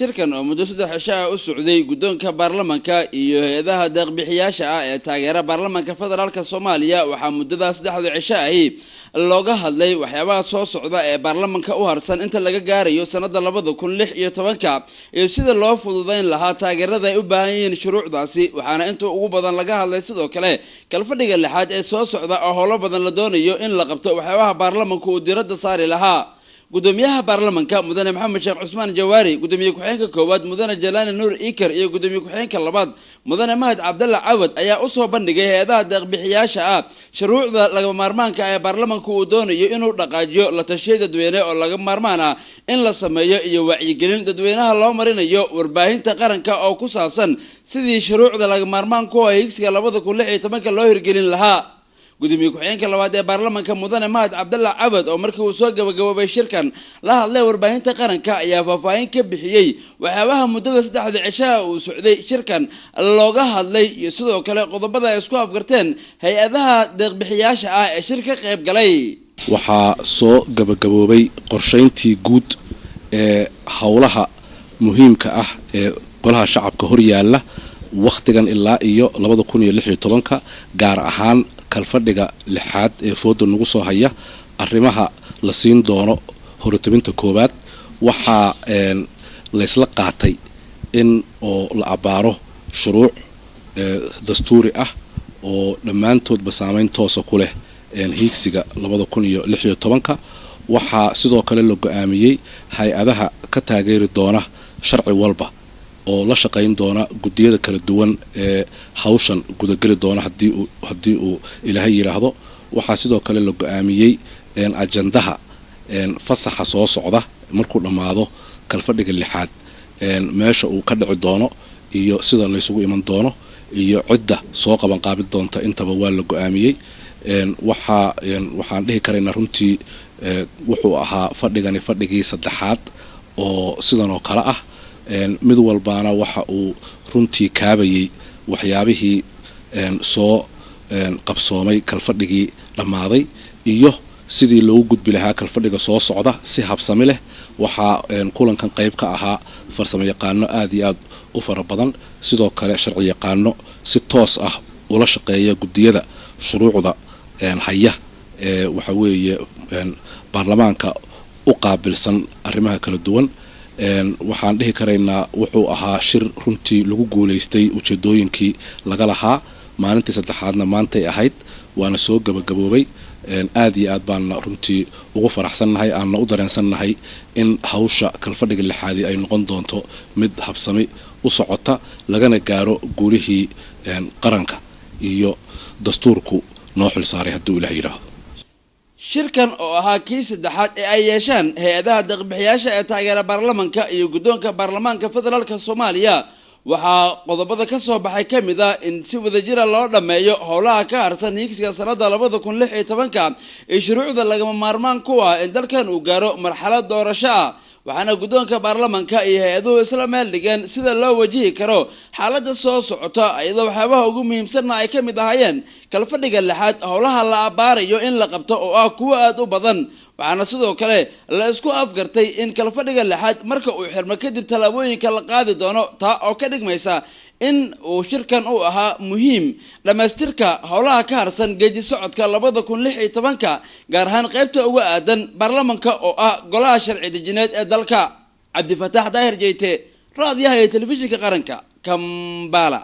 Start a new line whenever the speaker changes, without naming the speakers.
shirkan oo muddo 3 cisho u socday gudoonka Barlaamanka iyo hay'adaha deeq-bixiyaasha ah ee taageera Barlaamanka Federaalka Soomaaliya waxa muddadaas 3 cisho ahi looga hadlay waxyaabaha soo socda ee Barlaamanka u harsan inta laga gaarayo sanada 2016 iyo sida loo fududeyn lahaa taageerada ay u baahan yihiin shuruucdaasi waxaana inta ugu badan laga hadlay sidoo kale kalfadhiga lixaad ee soo socda oo howlo badan la doonayo in la qabto waxyaabaha Barlaamanku uu diiradda saari lahaa gudoomiyaha Barlaamanka mudane Maxamed Sheekh Cusmaan Jawaari gudoomiye ku-xigeenka koowaad mudane Jalaani Nuur Ikar iyo gudoomiye ku-xigeenka labaad mudane Mahad Cabdalla Cawad ayaa u soo bandhigay hay'adaha deeq-bixiyaasha ah shuruucda laga maarmaanka ah ee Barlaamanku uu doonayo inuu dhaqaajiyo la tashiyo dadweyne oo laga maarmaan ah in la sameeyo iyo wacyigelin dadweynaha loo marinayo warbaahinta qaranka oo ku saabsan sidii shuruucda laga maarmaanku ah higsiga 2016 loo hirgelin lahaa gudoomiye ku-xigeenka labaad ee Barlaamanka mudane Mahad Cabdalla Cawad oo markii uu soo gabagaboobay shirkan la hadlay warbaahinta qaranka ayaa faahfaahin ka bixiyay waxyaabaha muddada 3 cisho uu socday shirkan looga hadlay iyo sidoo kale qodobada ay isku afgarteen hay'adaha deeq-bixiyaasha ah ee shirka qayb galay
waxaa soo gabagaboobay qorsheyntii guud ee howlaha muhiimka ah ee golaha shacabka hor yaala waqtigan ilaa iyo 2016 gaar ahaan kalfadhiga lixaad ee foodo nagu soo haya arrimaha la siin doono horutabinta koowaad waxa la isla qaatay in oo la abaaro shuruuc dastuuri ah oo dhammaantoodba saameyn toos ku leh higsiga 2016 waxa sidoo kale la go'aamiyay hay'adaha ka taageeri doona sharci walba oo la shaqeyn doona gudiyada kala duwan ee hawshan gudagali doona hadii uu Ilaahay yiraahdo waxa sidoo kale la go'aamiyay ajandaha fasaxa soo socda markuu dhamaado kalfadhiga lixaad meesha uu ka dhici doono iyo sida la isugu iman doono iyo cidda soo qaban qaabid doonta intaba waa la go'aamiyay waxaan dhihi karaynaa runtii wuxuu ahaa fadhigii saddexaad oo sidan oo kala ah mid walbaana waxa uu runtii kaabayay waxyaabihii soo qabsoomay kalfadhigii dhamaaday iyo sidii loogu gudbi lahaa kalfadhiga soo socda si habsami leh waxa kulankan qayb ka ahaa farsamo yaqaano aad iyo aad u fara badan sidoo kale sharci yaqaano si toos ah ula shaqeeya gudiyada shuruucda haya waxa weeye Barlamaanka u qaabilsan arrimaha kala duwan waxaan dhihi karaynaa wuxuu ahaa shir runtii lagu guuleystay ujeedooyinkii laga lahaa maalintii saddexaadna maantay ahayd waana soo gabagaboobay aad iyo aad baan runtii ugu faraxsannahay aan u dareensannahay in hawsha kalfadhiga lixaadii ay noqon doonto mid habsami u socota lagana gaaro guulihii qaranka iyo dastuurku noo xil saaray hadduu Ilaahay yiraahdo
shirkan oo ahaa kii saddexaad ee ay yeeshaan hay'adaha deeq-bixiyaasha ee taageera Barlaamanka iyo gudoonka Barlaamanka Federaalka Soomaaliya waxa qodobada ka soo baxay kamid ah in si wadajir ah loo dhameeyo howlaha ka harsan higsiga sanada 2016 ee shuruucda laga maarmaan ku ah in dalkan uu gaaro marxalad doorasho ah waxaana gudoonka Barlaamanka iyo hay'aduhu isla meel dhigan sida loo wajihi karo xaaladda soo socota iyadoo waxyaabaha ugu muhiimsan ay ka mid ahaayeen kalfadhiga lixaad howlaha la abaarayo in la qabto oo ah kuwa aad u badan waxaana sidoo kale la isku afgartay in kalfadhiga lixaad marka uu xirmo kadib talaabooyinka la qaadi doono taa oo ka dhigmaysa in uu shirkan u ahaa muhiim dhammeystirka howlaha ka harsan geedi socodka 2016 gaar ahaan qaybta uga aadan Barlaamanka oo ah golaha sharci dejineed ee dalka Cabdi Fataax Daahir Jeyte raadiyaha ee telefishinka qaranka Kampala.